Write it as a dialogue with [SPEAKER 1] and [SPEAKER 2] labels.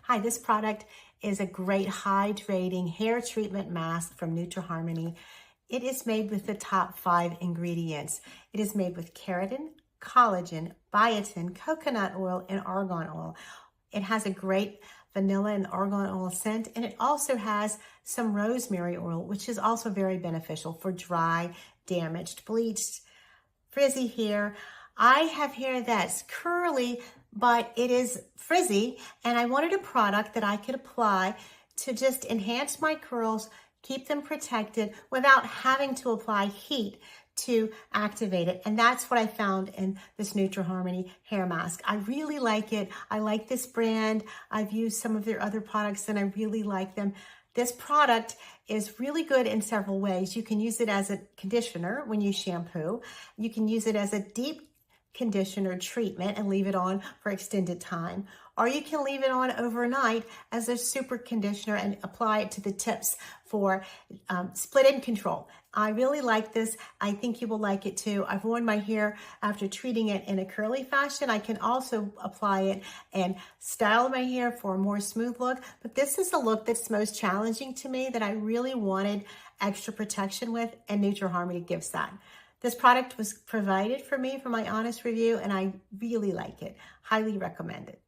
[SPEAKER 1] Hi, this product is a great hydrating hair treatment mask from Harmony. It is made with the top 5 ingredients. It is made with keratin, collagen, biotin, coconut oil, and argan oil. It has a great vanilla and argan oil scent, and it also has some rosemary oil, which is also very beneficial for dry, damaged, bleached, frizzy hair. I have hair that's curly, but it is frizzy, and I wanted a product that I could apply to just enhance my curls, keep them protected without having to apply heat to activate it. And that's what I found in this Harmony hair mask. I really like it. I like this brand. I've used some of their other products and I really like them. This product is really good in several ways. You can use it as a conditioner when you shampoo. You can use it as a deep conditioner treatment and leave it on for extended time. Or you can leave it on overnight as a super conditioner and apply it to the tips for split-end control. I really like this. I think you will like it too. I've worn my hair after treating it in a curly fashion. I can also apply it and style my hair for a more smooth look. But this is a look that's most challenging to me that I really wanted extra protection with, and Harmony gives that. This product was provided for me for my honest review, and I really like it. Highly recommend it.